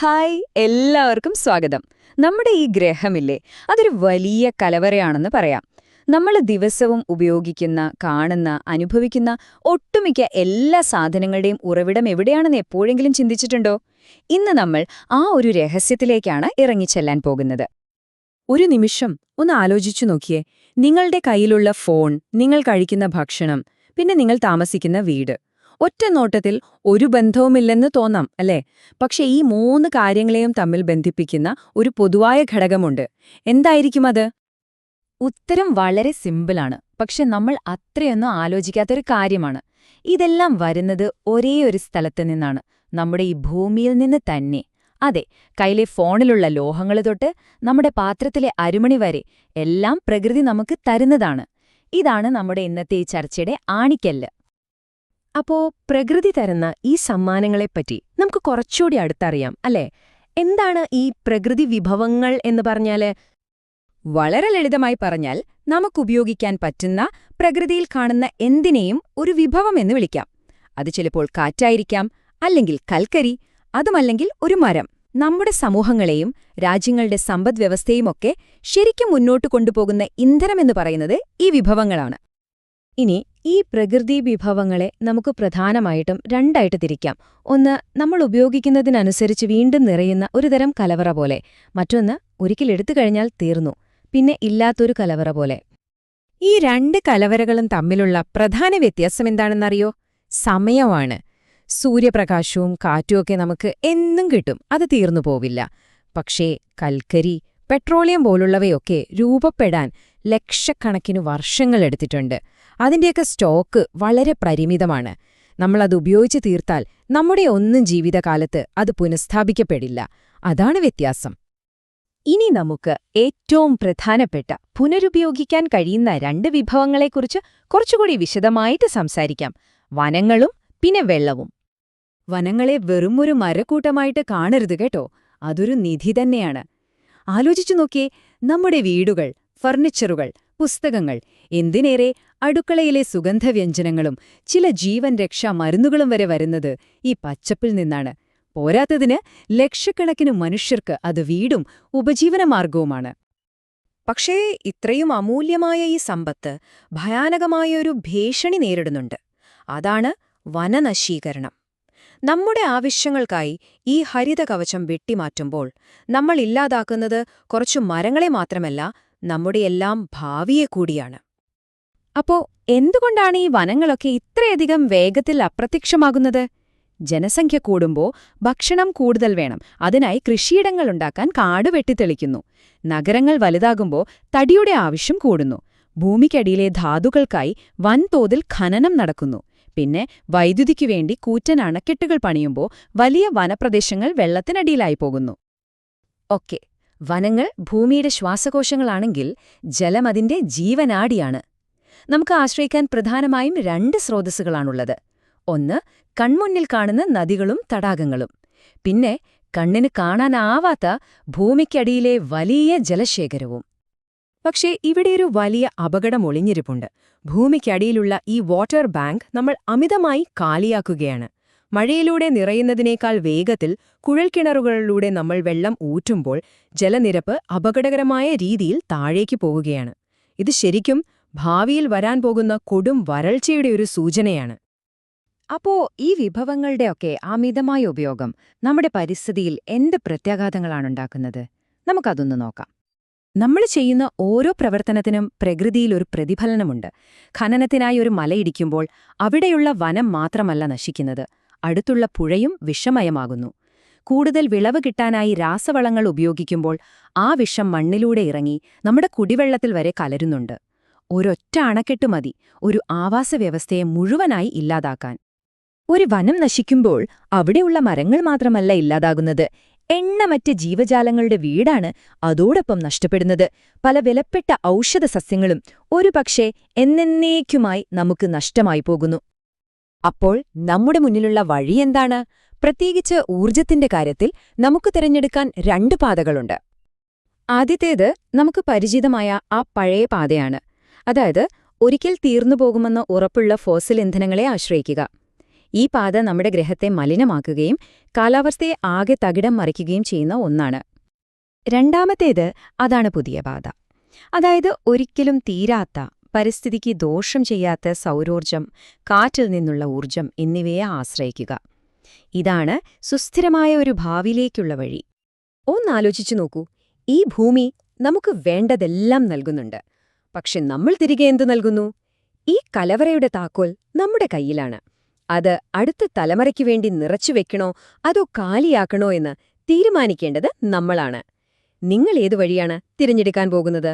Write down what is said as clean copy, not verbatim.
Hi എല്ലാവർക്കും സ്വാഗതം. നമ്മുടെ ഈ ഗ്രഹമില്ലേ, അതൊരു വലിയ കലവറയാണെന്ന് പറയാം. നമ്മൾ ദിവസവും ഉപയോഗിക്കുന്ന, കാണുന്ന, അനുഭവിക്കുന്ന ഒട്ടുമിക്ക എല്ലാ സാധനങ്ങളുടെയും ഉറവിടം എവിടെയാണെന്ന് എപ്പോഴെങ്കിലും ചിന്തിച്ചിട്ടുണ്ടോ? ഇന്ന് നമ്മൾ ആ ഒരു രഹസ്യത്തിലേക്കാണ് ഇറങ്ങിച്ചെല്ലാൻ പോകുന്നത്. ഒരു നിമിഷം ഒന്ന് ആലോചിച്ചു നോക്കിയേ. നിങ്ങളുടെ കയ്യിലുള്ള ഫോൺ, നിങ്ങൾ കഴിക്കുന്ന ഭക്ഷണം, പിന്നെ നിങ്ങൾ താമസിക്കുന്ന വീട്. ഒറ്റ നോട്ടത്തിൽ ഒരു ബന്ധവുമില്ലെന്ന് തോന്നാം, അല്ലേ? പക്ഷെ ഈ മൂന്ന് കാര്യങ്ങളെയും തമ്മിൽ ബന്ധിപ്പിക്കുന്ന ഒരു പൊതുവായ ഘടകമുണ്ട്. എന്തായിരിക്കും അത്? ഉത്തരം വളരെ സിമ്പിളാണ്, പക്ഷെ നമ്മൾ അത്രയൊന്നും ആലോചിക്കാത്തൊരു കാര്യമാണ്. ഇതെല്ലാം വരുന്നത് ഒരേ ഒരു സ്ഥലത്ത് നിന്നാണ്, നമ്മുടെ ഈ ഭൂമിയിൽ നിന്ന് തന്നെ. അതെ, കയ്യിലെ ഫോണിലുള്ള ലോഹങ്ങൾ തൊട്ട് നമ്മുടെ പാത്രത്തിലെ അരുമണി വരെ എല്ലാം പ്രകൃതി നമുക്ക് തരുന്നതാണ്. ഇതാണ് നമ്മുടെ ഇന്നത്തെ ഈ ചർച്ചയുടെ ആണിക്കല്ല്. അപ്പോ പ്രകൃതി തരുന്ന ഈ സമ്മാനങ്ങളെപ്പറ്റി നമുക്ക് കുറച്ചുകൂടി അടുത്തറിയാം, അല്ലേ? എന്താണ് ഈ പ്രകൃതി വിഭവങ്ങൾ എന്ന് പറഞ്ഞാല്? വളരെ ലളിതമായി പറഞ്ഞാൽ, നമുക്കുപയോഗിക്കാൻ പറ്റുന്ന, പ്രകൃതിയിൽ കാണുന്ന എന്തിനേയും ഒരു വിഭവമെന്ന് വിളിക്കാം. അത് ചിലപ്പോൾ കാറ്റായിരിക്കാം, അല്ലെങ്കിൽ കൽക്കരി, അതുമല്ലെങ്കിൽ ഒരു മരം. നമ്മുടെ സമൂഹങ്ങളെയും രാജ്യങ്ങളുടെ സമ്പദ്വ്യവസ്ഥയുമൊക്കെ ശരിക്കും മുന്നോട്ട് കൊണ്ടുപോകുന്ന ഇന്ധനമെന്ന് പറയുന്നത് ഈ വിഭവങ്ങളാണ്. ഇനി ഈ പ്രകൃതി വിഭവങ്ങളെ നമുക്ക് പ്രധാനമായിട്ടും രണ്ടായിട്ട് തിരിക്കാം. ഒന്ന്, നമ്മൾ ഉപയോഗിക്കുന്നതിനനുസരിച്ച് വീണ്ടും നിറയുന്ന ഒരുതരം കലവറ പോലെ. മറ്റൊന്ന്, ഒരിക്കൽ എടുത്തു കഴിഞ്ഞാൽ തീർന്നു, പിന്നെ ഇല്ലാത്തൊരു കലവറ പോലെ. ഈ രണ്ട് കലവറകളും തമ്മിലുള്ള പ്രധാന വ്യത്യാസം എന്താണെന്നറിയോ? സമയമാണ്. സൂര്യപ്രകാശവും കാറ്റുമൊക്കെ നമുക്ക് എന്നും കിട്ടും, അത് തീർന്നു പോവില്ല. പക്ഷേ കൽക്കരി, പെട്രോളിയം പോലുള്ളവയൊക്കെ രൂപപ്പെടാൻ ലക്ഷക്കണക്കിന് വർഷങ്ങളെടുത്തിട്ടുണ്ട്. അതിന്റെയൊക്കെ സ്റ്റോക്ക് വളരെ പരിമിതമാണ്. നമ്മളത് ഉപയോഗിച്ച് തീർത്താൽ നമ്മുടെ ഒന്നും ജീവിതകാലത്ത് അത് പുനഃസ്ഥാപിക്കപ്പെടില്ല. അതാണ് വ്യത്യാസം. ഇനി നമുക്ക് ഏറ്റവും പ്രധാനപ്പെട്ട, പുനരുപയോഗിക്കാൻ കഴിയുന്ന രണ്ട് വിഭവങ്ങളെക്കുറിച്ച് കുറച്ചുകൂടി വിശദമായിട്ട് സംസാരിക്കാം. വനങ്ങളും പിന്നെ വെള്ളവും. വനങ്ങളെ വെറുമൊരു മരക്കൂട്ടമായിട്ട് കാണരുത് കേട്ടോ, അതൊരു നിധി തന്നെയാണ്. ആലോചിച്ചു നോക്കിയേ, നമ്മുടെ വീടുകൾ, ഫർണിച്ചറുകൾ, പുസ്തകങ്ങൾ, എന്തിനേറെ അടുക്കളയിലെ സുഗന്ധവ്യഞ്ജനങ്ങളും ചില ജീവൻ രക്ഷാ മരുന്നുകളും വരെ വരുന്നത് ഈ പച്ചപ്പിൽ നിന്നാണ്. പോരാത്തതിന് ലക്ഷക്കണക്കിന് മനുഷ്യർക്ക് അത് വീടും ഉപജീവനമാർഗവുമാണ്. പക്ഷേ ഇത്രയും അമൂല്യമായ ഈ സമ്പത്ത് ഭയാനകമായൊരു ഭീഷണി നേരിടുന്നുണ്ട്. അതാണ് വനനശീകരണം. നമ്മുടെ ആവശ്യങ്ങൾക്കായി ഈ ഹരിതകവചം വെട്ടിമാറ്റുമ്പോൾ നമ്മൾ ഇല്ലാതാക്കുന്നത് കുറച്ചു മരങ്ങളെ മാത്രമല്ല, നമ്മുടെയെല്ലാം ഭാവിയെ കൂടിയാണ്. അപ്പോ എന്തുകൊണ്ടാണ് ഈ വനങ്ങളൊക്കെ ഇത്രയധികം വേഗത്തിൽ അപ്രത്യക്ഷമാകുന്നത്? ജനസംഖ്യ കൂടുമ്പോൾ ഭക്ഷണം കൂടുതൽ വേണം, അതിനായി കൃഷിയിടങ്ങളുണ്ടാക്കാൻ കാട് വെട്ടിത്തെളിക്കുന്നു. നഗരങ്ങൾ വലുതാകുമ്പോൾ തടിയുടെ ആവശ്യം കൂടുന്നു. ഭൂമിക്കടിയിലെ ധാതുക്കൾക്കായി വൻതോതിൽ ഖനനം നടക്കുന്നു. പിന്നെ വൈദ്യുതിക്കു വേണ്ടി കൂറ്റൻ അണക്കെട്ടുകൾ പണിയുമ്പോൾ വലിയ വനപ്രദേശങ്ങൾ വെള്ളത്തിനടിയിലായി പോകുന്നു. ഓക്കെ, വനങ്ങൾ ഭൂമിയുടെ ശ്വാസകോശങ്ങളാണെങ്കിൽ ജലം അതിന്റെ ജീവനാഡിയാണ്. നമുക്ക് ആശ്രയിക്കാൻ പ്രധാനമായും രണ്ട് സ്രോതസ്സുകളാണുള്ളത്. ഒന്ന്, കൺമുന്നിൽ കാണുന്ന നദികളും തടാകങ്ങളും. പിന്നെ കണ്ണിന് കാണാനാവാത്ത ഭൂമിക്കടിയിലെ വലിയ ജലശേഖരവും. പക്ഷേ ഇവിടെയൊരു വലിയ അപകടം ഒളിഞ്ഞിരിപ്പുണ്ട്. ഭൂമിക്കടിയിലുള്ള ഈ വാട്ടർ ബാങ്ക് നമ്മൾ അമിതമായി കാലിയാക്കുകയാണ്. മഴയിലൂടെ നിറയുന്നതിനേക്കാൾ വേഗത്തിൽ കുഴൽക്കിണറുകളിലൂടെ നമ്മൾ വെള്ളം ഊറ്റുമ്പോൾ ജലനിരപ്പ് അപകടകരമായ രീതിയിൽ താഴേക്ക് പോകുകയാണ്. ഇത് ശരിക്കും ഭാവിയിൽ വരാൻ പോകുന്ന കൊടും വരൾച്ചയുടെ ഒരു സൂചനയാണ്. അപ്പോ ഈ വിഭവങ്ങളുടെയൊക്കെ അമിതമായ ഉപയോഗം നമ്മുടെ പരിസ്ഥിതിയിൽ എന്ത് പ്രത്യാഘാതങ്ങളാണുണ്ടാക്കുന്നത്? നമുക്കതൊന്ന് നോക്കാം. നമ്മൾ ചെയ്യുന്ന ഓരോ പ്രവർത്തനത്തിനും പ്രകൃതിയിൽ ഒരു പ്രതിഫലനമുണ്ട്. ഖനനത്തിനായി ഒരു മലയിടിക്കുമ്പോൾ അവിടെയുള്ള വനം മാത്രമല്ല നശിക്കുന്നത്, അടുത്തുള്ള പുഴയും വിഷമയമാകുന്നു. കൂടുതൽ വിളവ് കിട്ടാനായി രാസവളങ്ങൾ ഉപയോഗിക്കുമ്പോൾ ആ വിഷം മണ്ണിലൂടെ ഇറങ്ങി നമ്മുടെ കുടിവെള്ളത്തിൽ വരെ കലരുന്നുണ്ട്. ഒരൊറ്റ അണക്കെട്ട് മതി ഒരു ആവാസവ്യവസ്ഥയെ മുഴുവനായി ഇല്ലാതാക്കാൻ. ഒരു വനം നശിക്കുമ്പോൾ അവിടെയുള്ള മരങ്ങൾ മാത്രമല്ല ഇല്ലാതാകുന്നത്, എണ്ണമറ്റ ജീവജാലങ്ങളുടെ വീടാണ് അതോടൊപ്പം നഷ്ടപ്പെടുന്നത്. പല വിലപ്പെട്ട ഔഷധ സസ്യങ്ങളും ഒരുപക്ഷേ എന്നേക്കുമായി നമുക്ക് നഷ്ടമായി പോകുന്നു. അപ്പോൾ നമ്മുടെ മുന്നിലുള്ള വഴിയെന്താണ്? പ്രത്യേകിച്ച് ഊർജത്തിന്റെ കാര്യത്തിൽ നമുക്ക് തിരഞ്ഞെടുക്കാൻ രണ്ട് പാതകളുണ്ട്. ആദ്യത്തേത് നമുക്ക് പരിചിതമായ ആ പഴയ പാതയാണ്. അതായത് ഒരിക്കൽ തീർന്നുപോകുമെന്ന് ഉറപ്പുള്ള ഫോസിൽ ഇന്ധനങ്ങളെ ആശ്രയിക്കുക. ഈ പാത നമ്മുടെ ഗ്രഹത്തെ മലിനമാക്കുകയും കാലാവസ്ഥയെ ആകെ തകിടം മറിക്കുകയും ചെയ്യുന്ന ഒന്നാണ്. രണ്ടാമത്തേത് അതാണ് പുതിയ പാത. അതായത് ഒരിക്കലും തീരാത്ത, പരിസ്ഥിതിക്ക് ദോഷം ചെയ്യാത്ത സൗരോർജ്ജം, കാറ്റിൽ നിന്നുള്ള ഊർജ്ജം എന്നിവയെ ആശ്രയിക്കുക. ഇതാണ് സുസ്ഥിരമായ ഒരു ഭാവിയിലേക്കുള്ള വഴി. ഒന്നാലോചിച്ചു നോക്കൂ, ഈ ഭൂമി നമുക്ക് വേണ്ടതെല്ലാം നൽകുന്നുണ്ട്. പക്ഷെ നമ്മൾ തിരികെ എന്തു നൽകുന്നു? ഈ കലവറയുടെ താക്കോൽ നമ്മുടെ കയ്യിലാണ്. അത് അടുത്ത തലമുറയ്ക്ക് വേണ്ടി നിറച്ചുവെക്കണോ അതോ കാലിയാക്കണോ എന്ന് തീരുമാനിക്കേണ്ടത് നമ്മളാണ്. നിങ്ങൾ ഏതു വഴിയാണ് തിരഞ്ഞെടുക്കാൻ പോകുന്നത്?